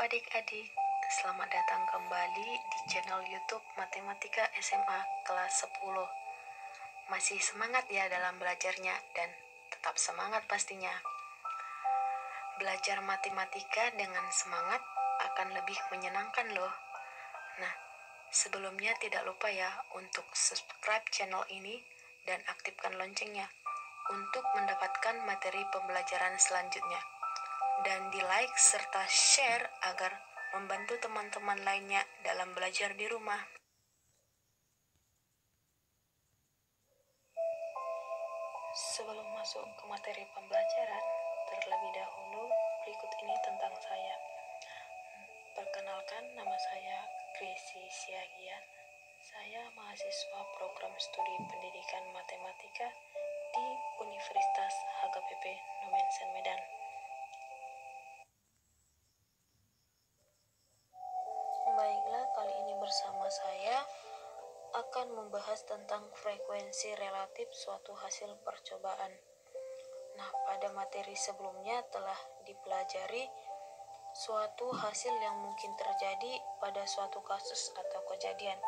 adik-adik, selamat datang kembali di channel YouTube Matematika SMA kelas 10. Masih semangat ya dalam belajarnya dan tetap semangat pastinya. Belajar matematika dengan semangat akan lebih menyenangkan loh. Nah, sebelumnya tidak lupa ya untuk subscribe channel ini dan aktifkan loncengnya untuk mendapatkan materi pembelajaran selanjutnya. Dan di like serta share agar membantu teman-teman lainnya dalam belajar di rumah. Sebelum masuk ke materi pembelajaran, terlebih dahulu berikut ini tentang saya. Perkenalkan, nama saya Grisi Siagian. Saya mahasiswa program studi pendidikan matematika di Universitas HKPP Nomensen Medan. Baiklah, kali ini bersama saya akan membahas tentang frekuensi relatif suatu hasil percobaan. Nah, pada materi sebelumnya telah dipelajari suatu hasil yang mungkin terjadi pada suatu kasus atau kejadian.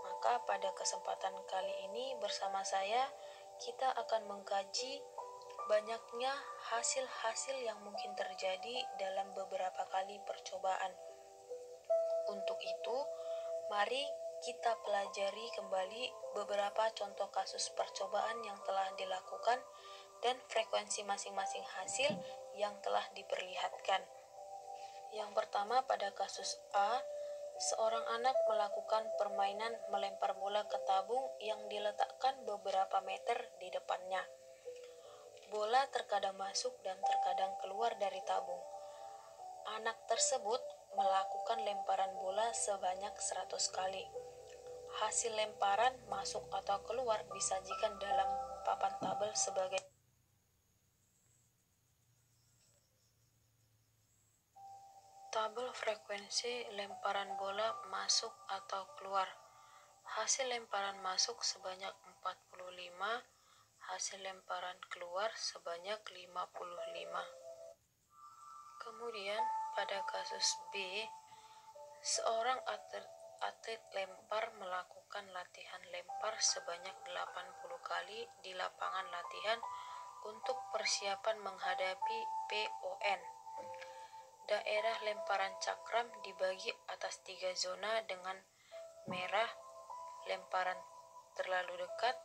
Maka pada kesempatan kali ini bersama saya kita akan mengkaji banyaknya hasil-hasil yang mungkin terjadi dalam beberapa kali percobaan. Untuk itu, mari kita pelajari kembali beberapa contoh kasus percobaan yang telah dilakukan dan frekuensi masing-masing hasil yang telah diperlihatkan. Yang pertama, pada kasus A, seorang anak melakukan permainan melempar bola ke tabung yang diletakkan beberapa meter di depannya. Bola terkadang masuk dan terkadang keluar dari tabung. Anak tersebut melakukan lemparan bola sebanyak 100 kali. Hasil lemparan masuk atau keluar disajikan dalam papan tabel sebagai tabel frekuensi lemparan bola masuk atau keluar. Hasil lemparan masuk sebanyak 45, hasil lemparan keluar sebanyak 55. Kemudian pada kasus B, seorang atlet lempar melakukan latihan lempar sebanyak 80 kali di lapangan latihan untuk persiapan menghadapi PON. Daerah lemparan cakram dibagi atas 3 zona dengan merah lemparan terlalu dekat,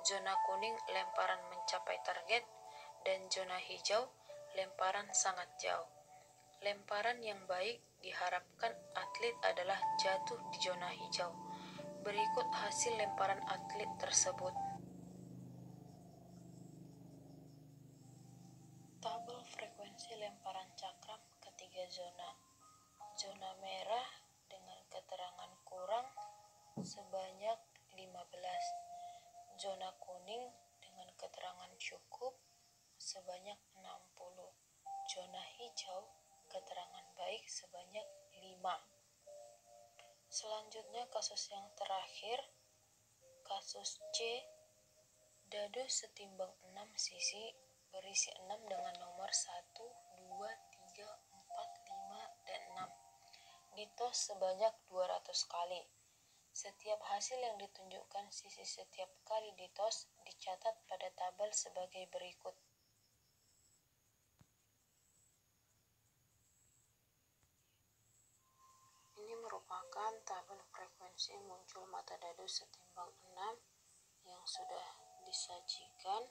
zona kuning lemparan mencapai target, dan zona hijau lemparan sangat jauh. Lemparan yang baik diharapkan atlet adalah jatuh di zona hijau. Berikut hasil lemparan atlet tersebut. Tabel frekuensi lemparan cakram ketiga zona. Zona merah dengan keterangan kurang sebanyak 15. Zona kuning dengan keterangan cukup sebanyak 60. Zona hijau keterangan baik sebanyak 5. Selanjutnya kasus yang terakhir, kasus C, dadu setimbang 6 sisi berisi 6 dengan nomor 1, 2, 3, 4, 5, dan 6. Ditos sebanyak 200 kali. Setiap hasil yang ditunjukkan sisi setiap kali ditos dicatat pada tabel sebagai berikut. Ini merupakan tabel frekuensi muncul mata dadu setimbang 6 yang sudah disajikan.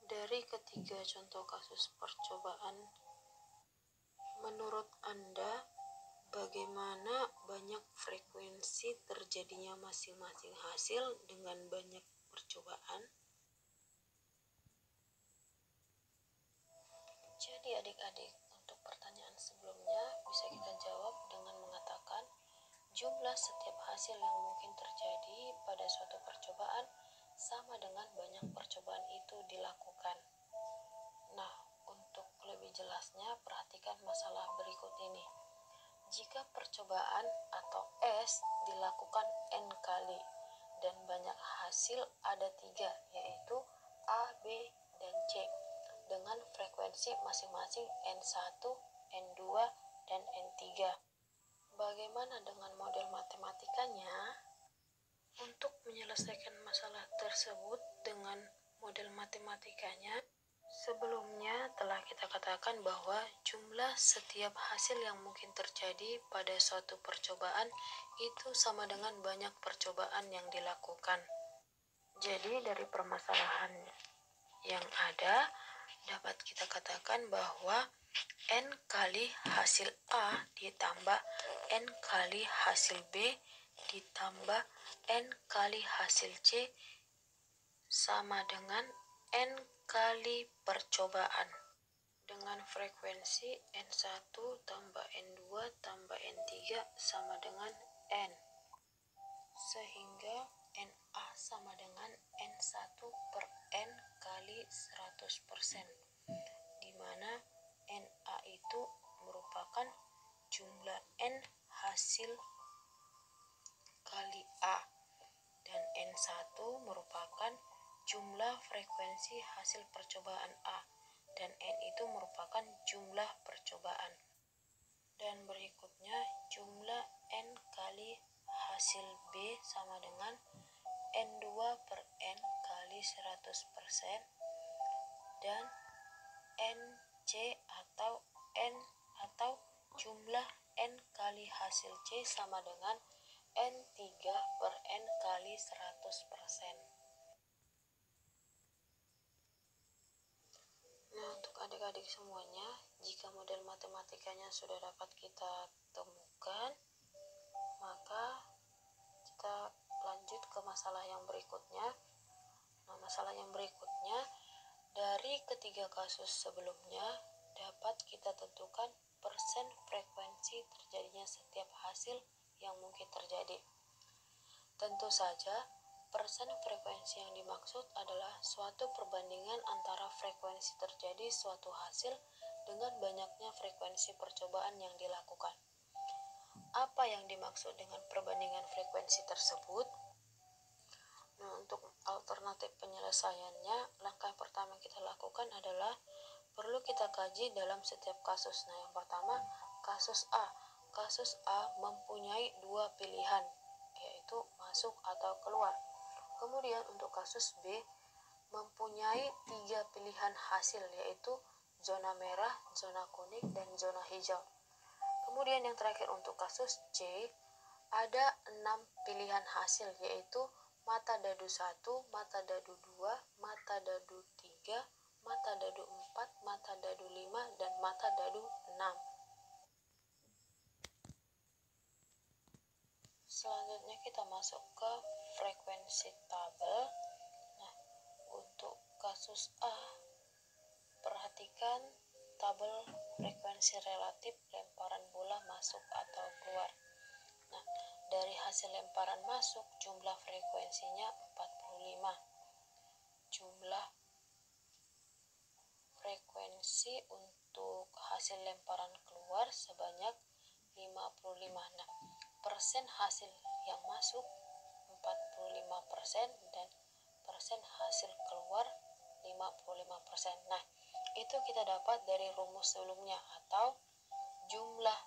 Dari ketiga contoh kasus percobaan, menurut Anda bagaimana banyak frekuensi terjadinya masing-masing hasil dengan banyak percobaan? Jadi adik-adik, untuk pertanyaan sebelumnya bisa kita jawab dengan mengatakan jumlah setiap hasil yang mungkin terjadi pada suatu percobaan sama dengan banyak percobaan itu dilakukan. Nah, untuk lebih jelasnya perhatikan masalah berikut ini. Jika percobaan atau S dilakukan N kali dan banyak hasil ada 3, yaitu A, B, dan C dengan frekuensi masing-masing N1, N2, dan N3. Bagaimana dengan model matematikanya? Untuk menyelesaikan masalah tersebut dengan model matematikanya, sebelumnya telah kita katakan bahwa jumlah setiap hasil yang mungkin terjadi pada suatu percobaan itu sama dengan banyak percobaan yang dilakukan. Jadi dari permasalahan yang ada, dapat kita katakan bahwa N kali hasil A ditambah N kali hasil B ditambah N kali hasil C sama dengan N kali percobaan dengan frekuensi N1 tambah N2 tambah N3 sama dengan N, sehingga NA sama dengan N1 per N kali 100%, di mana NA itu merupakan jumlah N hasil kali A, dan N1 merupakan jumlah frekuensi hasil percobaan A, dan N itu merupakan jumlah percobaan. Dan berikutnya jumlah N kali hasil B sama dengan N2 per N kali 100%, dan NC atau jumlah N kali hasil C sama dengan N3 per N kali 100%. Nah, untuk adik-adik semuanya, jika model matematikanya sudah dapat kita temukan, maka kita lanjut ke masalah yang berikutnya. Nah, masalah yang berikutnya, dari ketiga kasus sebelumnya dapat kita tentukan persen frekuensi terjadinya setiap hasil yang mungkin terjadi. Tentu saja, persen frekuensi yang dimaksud adalah suatu perbandingan antara frekuensi terjadi suatu hasil dengan banyaknya frekuensi percobaan yang dilakukan. Apa yang dimaksud dengan perbandingan frekuensi tersebut? Nah, untuk alternatif penyelesaiannya, langkah pertama yang kita lakukan adalah perlu kita kaji dalam setiap kasus. Nah, yang pertama, kasus A. Kasus A mempunyai dua pilihan, yaitu masuk atau keluar. Kemudian untuk kasus B mempunyai tiga pilihan hasil, yaitu zona merah, zona kuning, dan zona hijau. Kemudian yang terakhir untuk kasus C, ada 6 pilihan hasil, yaitu mata dadu 1, mata dadu 2, mata dadu 3, mata dadu 4, mata dadu 5, dan mata dadu 6. Selanjutnya kita masuk ke frekuensi tabel. Nah, untuk kasus A, perhatikan tabel frekuensi relatif lemparan bola masuk atau keluar. Nah, dari hasil lemparan masuk, jumlah frekuensinya 45. Jumlah frekuensi untuk hasil lemparan keluar sebanyak 55. Nah, persen hasil yang masuk 45% dan persen hasil keluar 55%. Nah, itu kita dapat dari rumus sebelumnya, atau jumlah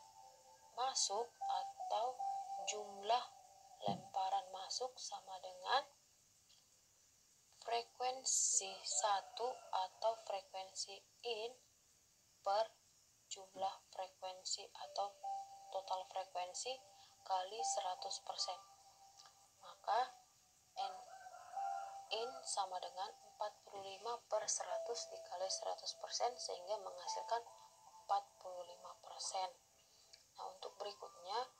masuk atau jumlah lemparan masuk sama dengan frekuensi 1 atau frekuensi in per jumlah frekuensi atau total frekuensi kali 100%. Maka N in sama dengan 45 per 100 dikali 100%, sehingga menghasilkan 45%. Nah, untuk berikutnya,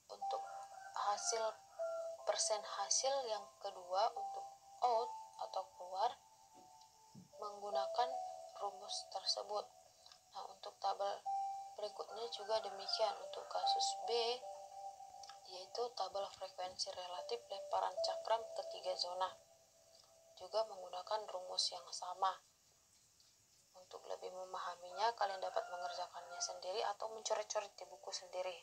untuk hasil persen hasil yang kedua untuk out atau keluar menggunakan rumus tersebut. Nah, untuk tabel berikutnya juga demikian. Untuk kasus B, yaitu tabel frekuensi relatif lemparan cakram ketiga zona, juga menggunakan rumus yang sama. Untuk lebih memahaminya, kalian dapat mengerjakannya sendiri atau mencoret-coret di buku sendiri.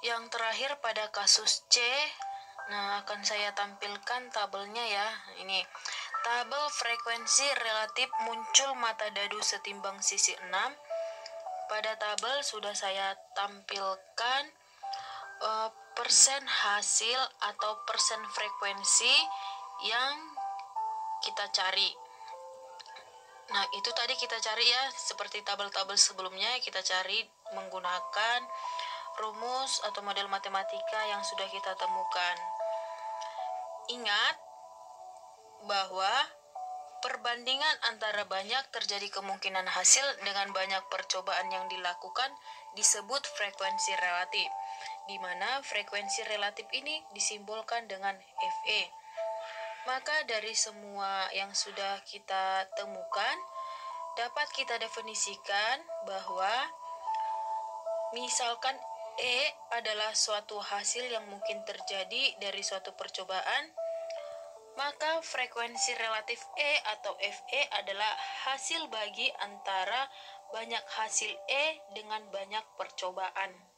Yang terakhir pada kasus C, Nah, akan saya tampilkan tabelnya ya. Ini tabel frekuensi relatif muncul mata dadu setimbang sisi 6. Pada tabel sudah saya tampilkan persen hasil atau persen frekuensi yang kita cari. Nah, itu tadi kita cari ya, seperti tabel-tabel sebelumnya kita cari menggunakan rumus atau model matematika yang sudah kita temukan. Ingat bahwa perbandingan antara banyak terjadi kemungkinan hasil dengan banyak percobaan yang dilakukan disebut frekuensi relatif, di mana frekuensi relatif ini disimbolkan dengan Fe. Maka dari semua yang sudah kita temukan, dapat kita definisikan bahwa misalkan E adalah suatu hasil yang mungkin terjadi dari suatu percobaan, maka frekuensi relatif E atau Fe adalah hasil bagi antara banyak hasil E dengan banyak percobaan.